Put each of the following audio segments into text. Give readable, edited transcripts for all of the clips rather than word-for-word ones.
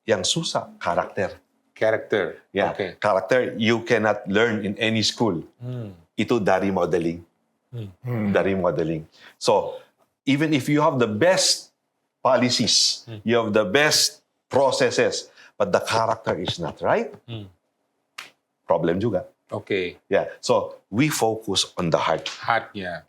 Yang susah, karakter. Character. Yeah, Okay. karakter you cannot learn in any school. Itu dari modeling. Dari modeling. So, even if you have the best policies, you have the best processes, but the character is not right, problem juga. Okay. Yeah, so we focus on the heart. Heartnya.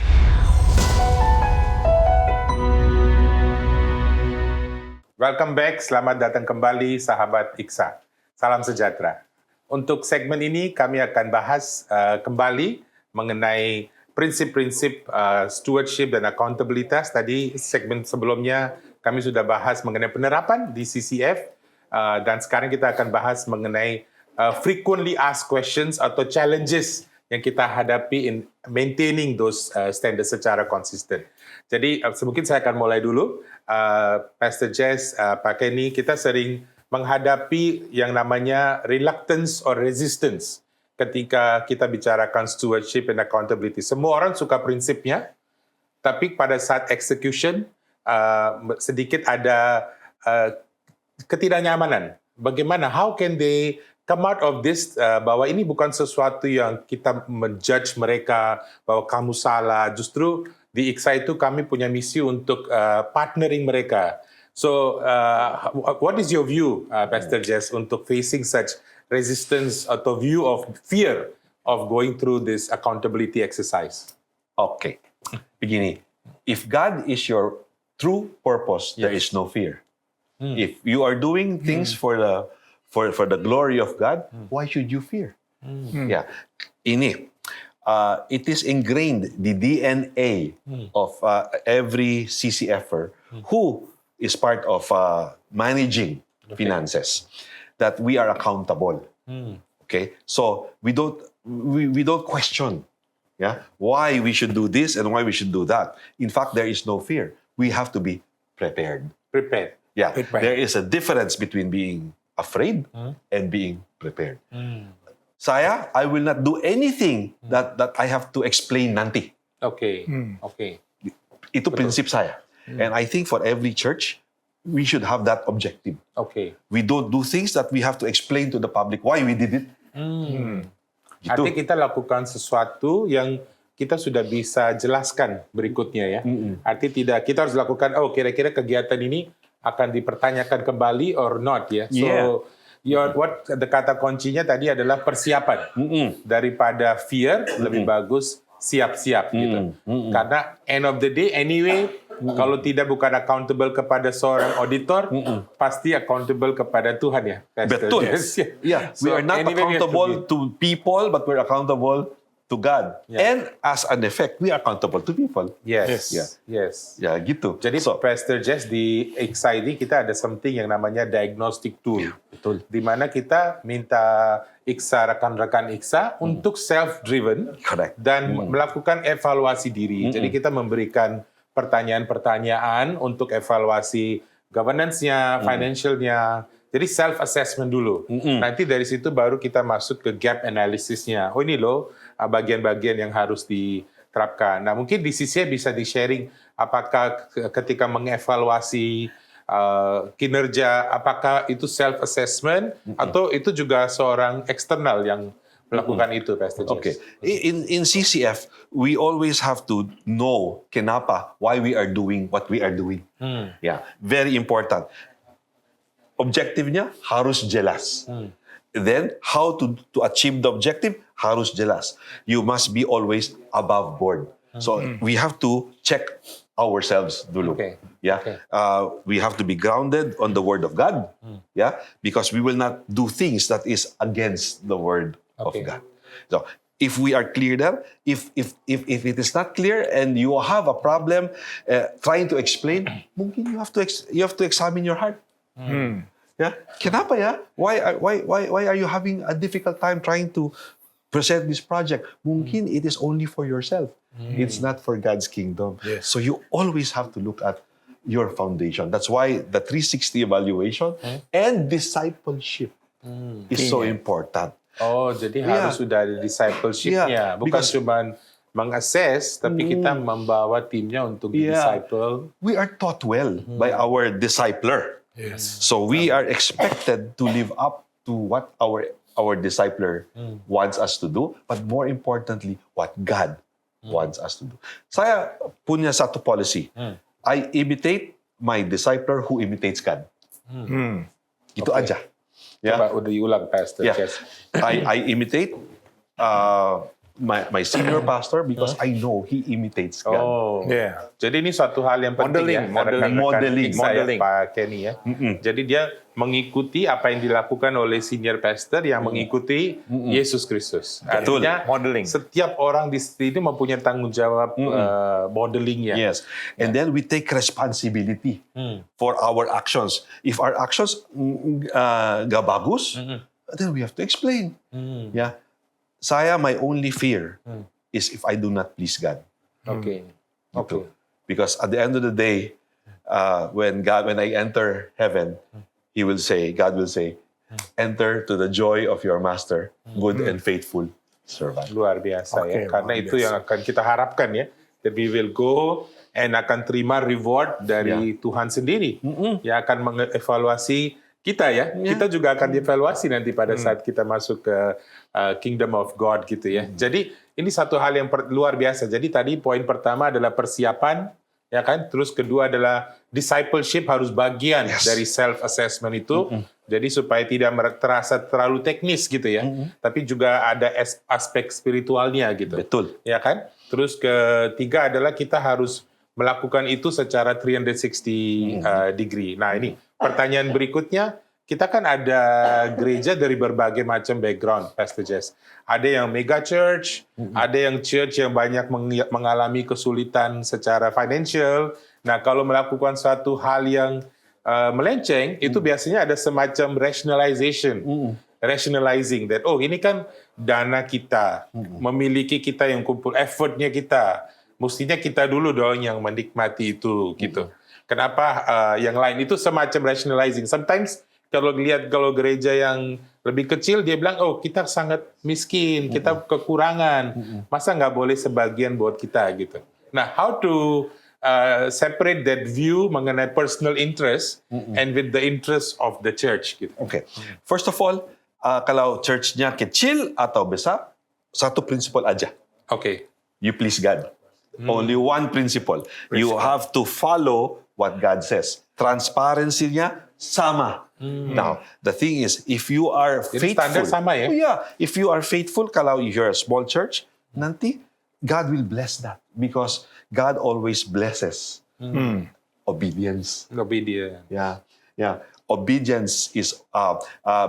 Welcome back, selamat datang kembali sahabat Iksa. Salam sejahtera. Untuk segmen ini kami akan bahas kembali mengenai prinsip-prinsip stewardship dan accountabilitas. Tadi segmen sebelumnya kami sudah bahas mengenai penerapan di CCF dan sekarang kita akan bahas mengenai frequently asked questions atau challenges yang kita hadapi in maintaining those standards secara konsisten. Jadi mungkin saya akan mulai dulu. Pastor Jess, Pak Kenny, kita sering menghadapi yang namanya reluctance or resistance ketika kita bicarakan stewardship and accountability. Semua orang suka prinsipnya, tapi pada saat execution sedikit ada ketidaknyamanan. Bagaimana? How can they come out of this bahwa ini bukan sesuatu yang kita menjudge mereka bahwa kamu salah. Justru di IKSA itu kami punya misi untuk partnering mereka. So, what is your view, Pastor Jess, untuk facing such resistance atau view of fear of going through this accountability exercise? Okay, begini. If God is your true purpose, there is no fear. If you are doing things for the glory of God, why should you fear? Yeah, ini. It is ingrained the DNA of every CCFer who is part of managing finances, that we are accountable. Okay, so we don't question, why we should do this and why we should do that. In fact, there is no fear. We have to be prepared. Prepared. Yeah, Prepared. there is a difference between being afraid and being prepared. I will not do anything that I have to explain nanti. Okay. Okay. Itu prinsip saya. And I think for every church, we should have that objective. Okay. We don't do things that we have to explain to the public why we did it. Gitu. Artinya kita lakukan sesuatu yang kita sudah bisa jelaskan berikutnya ya. Artinya kita harus lakukan, kira-kira kegiatan ini akan dipertanyakan kembali or not ya. So, kata kuncinya tadi adalah persiapan. Daripada fear, lebih bagus siap-siap gitu. Karena end of the day anyway, kalau bukan accountable kepada seorang auditor, pasti accountable kepada Tuhan ya. Betul. Yes. Yeah. So, we are not anyway, accountable to people, but we're accountable to God. Yeah. And as an effect, we are accountable to people. Yes. Yeah. Yes. Ya, gitu. Jadi Pastor Jess di IKSA ini kita ada something yang namanya diagnostic tool. Betul. Di mana kita minta IKSA, rekan-rekan IKSA untuk self-driven Correct. dan melakukan evaluasi diri. Jadi kita memberikan pertanyaan-pertanyaan untuk evaluasi governance-nya, financial-nya. Jadi self-assessment dulu. Nanti dari situ baru kita masuk ke gap analysis-nya. Oh ini loh bagian-bagian yang harus diterapkan. Nah mungkin di sisi bisa di-sharing apakah ketika mengevaluasi kinerja, apakah itu self-assessment atau itu juga seorang eksternal yang melakukan itu, Pastor Jess? Okay. In CCF, we always have to know kenapa, why we are doing what we are doing. Yeah, very important. Objektifnya harus jelas. Then, how to achieve the objective harus jelas. You must be always above board. So, we have to check ourselves dulu. Okay. Yeah, Okay. We have to be grounded on the Word of God. Yeah, because we will not do things that is against the Word Okay. of God. So, if we are clear there, if it is not clear and you have a problem trying to explain, mungkin you have to examine your heart. Yeah, kenapa ya? Why are you having a difficult time trying to present this project? Mungkin it is only for yourself. It's not for God's kingdom. Yes. So you always have to look at your foundation. That's why the 360 evaluation and discipleship is so important. Oh, jadi harus sudah ada discipleship-nya. Bukan because- cuma meng-assess, tapi kita membawa timnya untuk di-disciple. We are taught well by our discipler. Yes. So we are expected to live up to what our discipler wants us to do, but more importantly, what God wants us to do. Saya punya satu policy. I imitate my discipler who imitates God. Itu aja. Ya. Coba udah diulang, Pastor Yeah. Chess. I imitate my senior pastor because I know he imitates God. Oh, Yeah. jadi ini suatu hal yang penting Modeling, ya, modeling. rekan-rekan Modeling. Iksa ya, Modeling. Pak Kenny ya. Jadi dia mengikuti apa yang dilakukan oleh senior pastor yang mengikuti Yesus Kristus. Betul. Artinya Modeling. setiap orang di sini mempunyai tanggung jawab modelingnya. Yes. And then we take responsibility for our actions. If our actions gak bagus, then we have to explain. Yeah. My only fear is if I do not please God. Oke. Gitu. Because at the end of the day, when I enter heaven, God will say, enter to the joy of your master, good and faithful servant. Luar biasa Oke, ya. Karena luar itu biasa. yang akan kita harapkan ya. That we will go and akan terima reward dari Tuhan sendiri. Yang akan mengevaluasi kita ya. Kita juga akan dievaluasi nanti pada saat kita masuk ke Kingdom of God gitu ya. Jadi ini satu hal yang luar biasa. Jadi tadi poin pertama adalah persiapan, ya kan? Terus kedua adalah discipleship harus bagian dari self-assessment itu. Jadi supaya tidak terasa terlalu teknis gitu ya. Tapi juga ada aspek spiritualnya gitu. Betul. Ya kan? Terus ketiga adalah kita harus melakukan itu secara 360 degree. Nah ini pertanyaan berikutnya, kita kan ada gereja dari berbagai macam background, Pastor Jess. Ada yang mega church, ada yang church yang banyak mengalami kesulitan secara financial. Nah kalau melakukan suatu hal yang melenceng, itu biasanya ada semacam rationalizing that, oh ini kan dana kita, memiliki kita yang kumpul, effortnya kita, mestinya kita dulu dong yang menikmati itu gitu. Kenapa yang lain itu semacam rationalizing. Sometimes kalau gereja yang lebih kecil, dia bilang, oh kita sangat miskin, kita kekurangan, masa nggak boleh sebagian buat kita gitu. Nah, how to separate that view mengenai personal interest and with the interest of the church gitu. Okay. First of all, kalau church-nya kecil atau besar, satu prinsipal aja. Okay. You please God. Only one principle. You have to follow what God says. Transparency-nya sama. Now, the thing is, if you are Jadi faithful, standar sama ya? Oh, yeah, if you are faithful, kalau you're a small church, nanti God will bless that because God always blesses obedience. Obedient. Yeah, yeah. Obedience is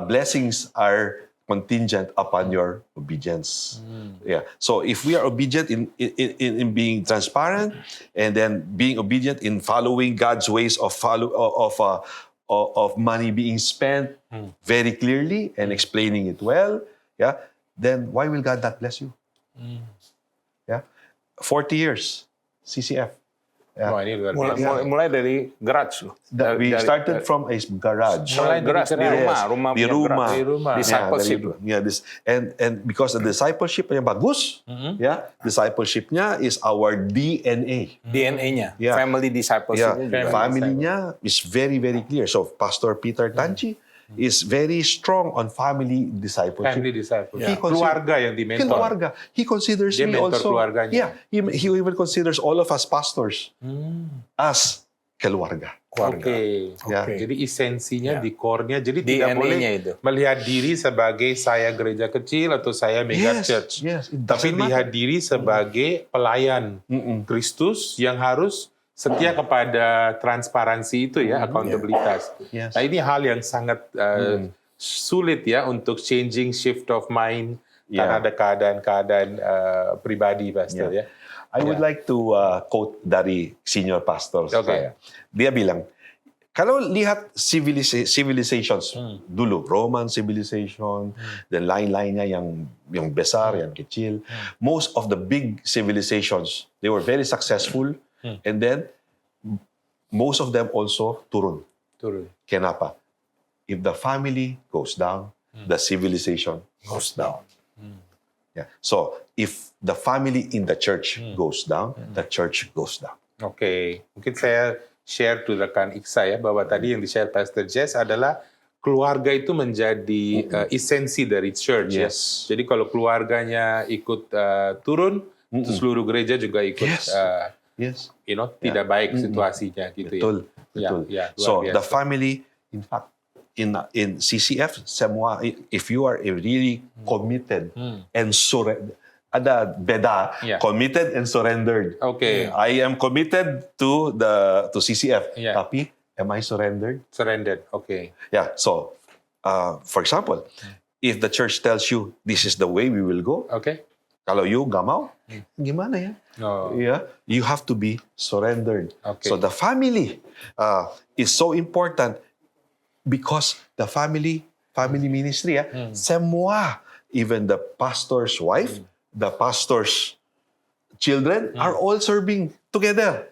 blessings are contingent upon your obedience. Yeah. So if we are obedient in being transparent, and then being obedient in following God's ways of money being spent very clearly and explaining it well, yeah, then why will God not bless you? Yeah. 40 years, CCF. Yeah. Wah, ini luar biasa. Mulai dari garage loh. We started from a garage. Mulai garage di Yes, rumah di punya rumah. garage. Di rumah. Discipleship. And because the discipleship-nya bagus, yeah, discipleship-nya is our DNA. DNA-nya, Yeah. family discipleship. Yeah, family-nya is very, very clear. So Pastor Peter Tanchi is very strong on family discipleship. Family disciple. He Keluarga yang dimentor. Keluarga. He considers Dia me mentor also. keluarganya. Yeah, he even considers all of us pastors as keluarga. Oke. Yeah. Jadi esensinya di core-nya. Jadi DNA-nya tidak boleh itu. melihat diri sebagai saya gereja kecil atau saya mega church. Yes, it Tapi doesn't lihat matter. diri sebagai pelayan Kristus yang harus setia kepada transparansi itu ya, akuntabilitas. Yes. Nah ini hal yang sangat sulit ya untuk changing shift of mind karena ada keadaan-keadaan pribadi, Pastor ya. I would like to quote dari senior pastor Okay. saya. Dia bilang, kalau lihat civilizations dulu, Roman civilization, then line-line niya yung besar, yung kecil. Most of the big civilizations, they were very successful, and then most of them also turun. Turun. Kenapa? If the family goes down, the civilization goes down. Yeah. So, if the family in the church goes down, the church goes down. Oke, mungkin saya share to rekan Iksa ya, bahwa tadi yang di-share Pastor Jess adalah keluarga itu menjadi esensi dari church ya. Yes. Jadi kalau keluarganya ikut turun, seluruh gereja juga ikut Yes. Yes. tidak baik situasinya gitu Betul. ya. Betul. Ya, luar So biasa. the family, in fact, in CCF, semua, if you are really committed and surrendered, ada beda, Yeah. committed and surrendered. Okay. I am committed to CCF, Yeah. tapi am I surrendered? Surrendered. Okay. Yeah. So, for example, if the church tells you this is the way we will go, Okay. kalau you nggak mau, gimana ya? No. Yeah, you have to be surrendered. Okay. So the family is so important because the family ministry, semua, even the pastor's wife, the pastor's children are all serving together.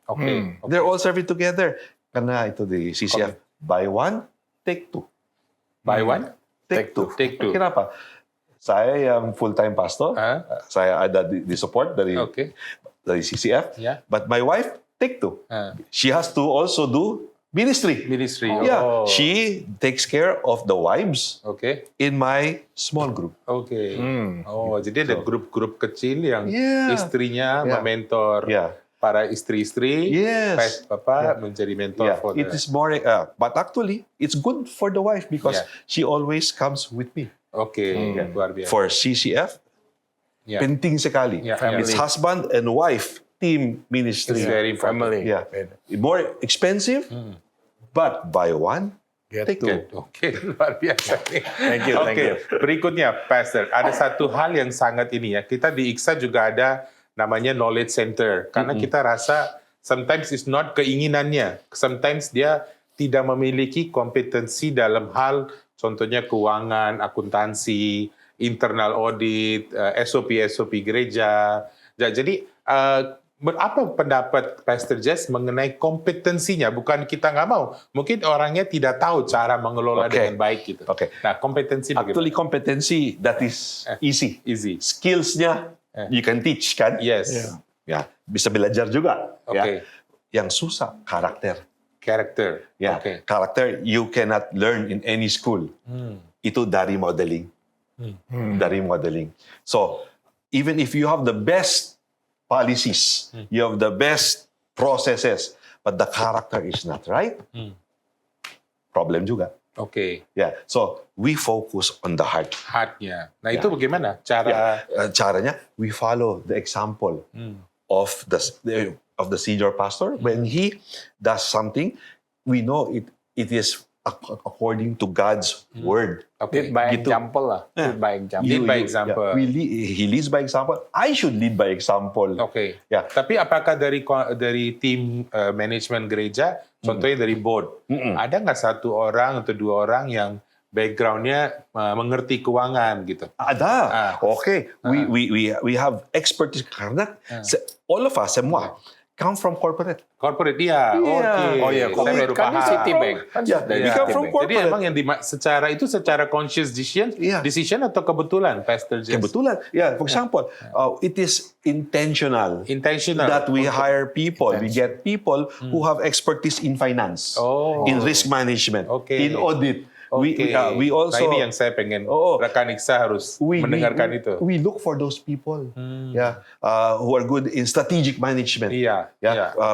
Okay. They're all serving together. Karena itu di CCF, buy one, take two. Buy one, Take two. Take two. Kenapa? Saya yang full-time pastor, saya ada di support dari Okay. CCF, Yeah. but my wife, take two. She has to also do ministry. Ministry. Yeah, Oh. she takes care of the wives Okay. in my small group. Okay. Oh, jadi ada grup-grup kecil yang Yeah. istrinya Yeah. mementor Yeah. para istri-istri. Yes. Bapak menjadi mentor Yeah, for it the... is more, but actually, it's good for the wife because Yeah. she always comes with me. Okay, luar biasa. For CCF, Yeah. penting sekali. Yeah, It's family. husband and wife team ministry. It's very important. Family. Yeah. More expensive, but buy one, Get take two. Good. Oke, luar biasa nih. Thank you, thank Oke, you. berikutnya Pastor, ada satu hal yang sangat ini ya. Kita di IKSA juga ada namanya knowledge center. Karena kita rasa sometimes it's not keinginannya. Sometimes dia tidak memiliki kompetensi dalam hal contohnya keuangan, akuntansi, internal audit, SOP gereja. Jadi apa pendapat Pastor Jess mengenai kompetensinya? Bukan kita nggak mau, mungkin orangnya tidak tahu cara mengelola Okay. dengan baik gitu. Okay. Nah, kompetensi Actually, kompetensi, that is easy. easy. Skills-nya, you can teach, kan? Yes. Ya, bisa belajar juga. Okay. Ya. Yang susah, karakter. Character. Ya, Okay. karakter you cannot learn in any school. Itu dari modeling. Dari modeling. So, even if you have the best policies, you have the best processes, but the character is not right, problem juga. Okay. Yeah. So, we focus on the heart. Heartnya. Nah, itu bagaimana cara? Caranya, we follow the example of the senior pastor. When he does something, we know it is according to God's word. Okay. Lead by Gitu. example lah. Lead by example. Lead by example. He leads by example. I should lead by example. Okay. Ya. Tapi apakah dari tim manajemen gereja, contohnya dari board, ada nggak satu orang atau dua orang yang background-nya mengerti keuangan gitu? Ada. Okay. We have expertise karena all of us semua come from corporate. Corporate dia. Oke. Oh iya, Saya corporate baru kan paham. Citibank. Kan Ya, dari we come from Citibank. corporate. Jadi emang yang secara conscious decision atau kebetulan, Pastor Jess? Kebetulan. Yeah, for example, it is intentional. Intentional. That we hire people, we get people who have expertise in finance, Oh. in risk management, Okay. in audit. Okay. We also Nah, ini yang saya pengen rekan Iksa harus mendengarkan itu. We look for those people, who are good in strategic management. Iya.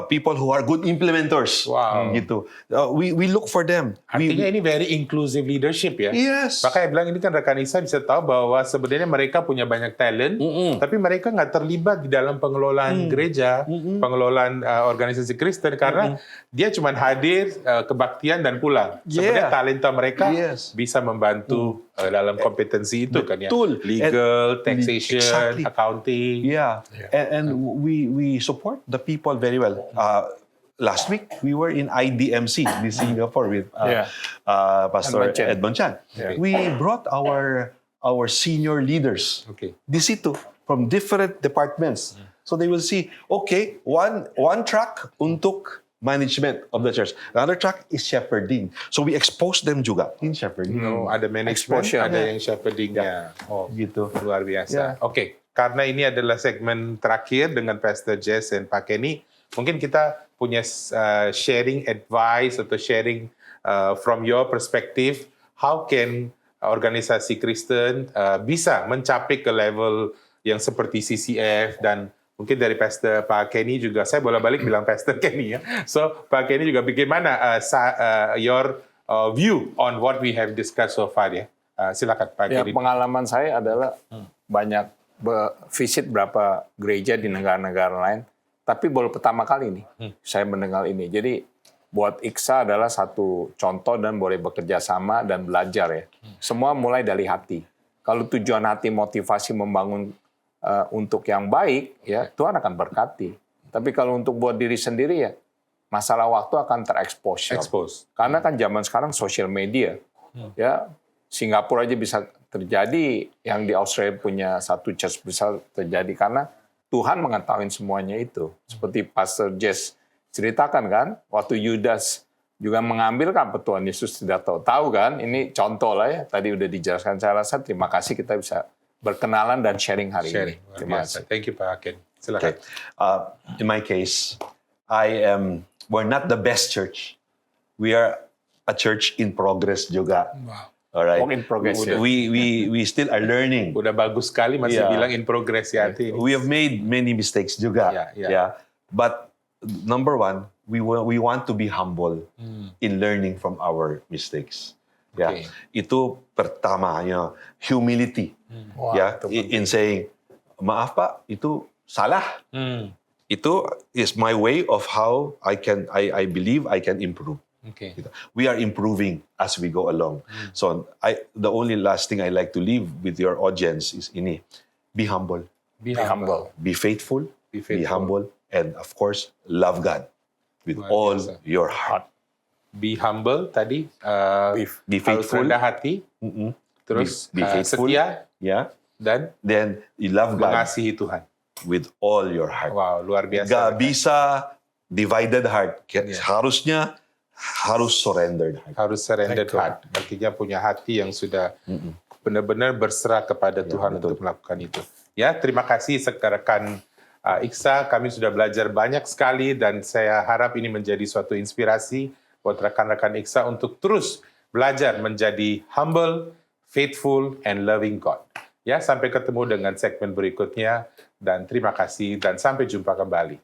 People who are good implementers. Wow. Gitu. We look for them. Artinya ini very inclusive leadership ya. Yes. Makanya bilang ini kan rekan Iksa bisa tahu bahwa sebenarnya mereka punya banyak talent, tapi mereka nggak terlibat di dalam pengelolaan gereja, pengelolaan organisasi Kristen karena dia cuma hadir, kebaktian dan pulang. Sebenarnya talenta mereka bisa membantu dalam kompetensi itu kan ya. Betul. Legal, taxation, Exactly. accounting. Yeah. And we support the people very well. Last week, we were in IDMC in Singapore with Pastor Edmond Chan. We brought our senior leaders Okay. di situ from different departments. So they will see, okay, one track untuk management of the church. Another track is shepherding. So we expose them juga in shepherding. Oh, ada management, Exposure. ada yang shepherdingnya. Oh, Gitu. luar biasa. Yeah. Oke, karena ini adalah segmen terakhir dengan Pastor Jess dan Pak Kenny, Mungkin kita punya sharing advice atau sharing from your perspective, how can organisasi Kristen bisa mencapai ke level yang seperti CCF, dan mungkin dari Pastor Pak Kenny juga, saya bolak-balik bilang Pastor Kenny ya. So Pak Kenny juga bagaimana your view on what we have discussed so far ya. Silakan Pak Ya, Kenny. pengalaman saya adalah banyak visit berapa gereja di negara-negara lain, tapi baru pertama kali nih saya mendengar ini. Jadi buat IKSA adalah satu contoh dan boleh bekerja sama dan belajar ya. Semua mulai dari hati. Kalau tujuan hati motivasi membangun untuk yang baik, ya Tuhan akan berkati. Tapi kalau untuk buat diri sendiri ya, masalah waktu akan terekspos. Karena kan zaman sekarang sosial media, ya Singapura aja bisa terjadi, yang di Australia punya satu church besar terjadi karena Tuhan mengetahui semuanya itu. Seperti Pastor Jess ceritakan kan, waktu Yudas juga mengambil kan Tuhan Yesus tidak tahu kan, ini contoh lah ya, tadi udah dijelaskan. Saya rasa terima kasih kita bisa berkenalan dan sharing hari ini. Terima kasih. Thank you Pak Ken. Silakan. Okay. In my case, we're not the best church. We are a church in progress juga. Wow. Alright. Work in progress, ya. We still are learning. Udah bagus sekali masih Yeah. bilang in progress ya. Ini. We have made many mistakes juga. Yeah. But number one, we want to be humble in learning from our mistakes. Yeah. Okay. Itu pertama, humility. Wah, Yeah. itu In saying, maaf Pak, itu salah. Itu is my way of how I believe I can improve. Okay. We are improving as we go along. So the only last thing I like to leave with your audience is ini: be humble, Be humble. be faithful, Be be faithful. humble, and of course love God with Luar all biasa. your heart. Be humble tadi. Be Harus faithful. rendah hati. Mm-mm. Terus Be faithful. setia Yeah. dan Then you love God mengasihi Tuhan. with all your heart. Wow, luar biasa. Gak bisa divided heart. Yeah. Harus surrendered heart. Harus surrendered heart. Artinya punya hati yang sudah benar-benar berserah kepada Tuhan betul. untuk melakukan itu. Ya, terima kasih rekan IKSA. Kami sudah belajar banyak sekali dan saya harap ini menjadi suatu inspirasi buat rekan-rekan IKSA untuk terus belajar menjadi humble, faithful, and loving God. Ya, sampai ketemu dengan segmen berikutnya dan terima kasih dan sampai jumpa kembali.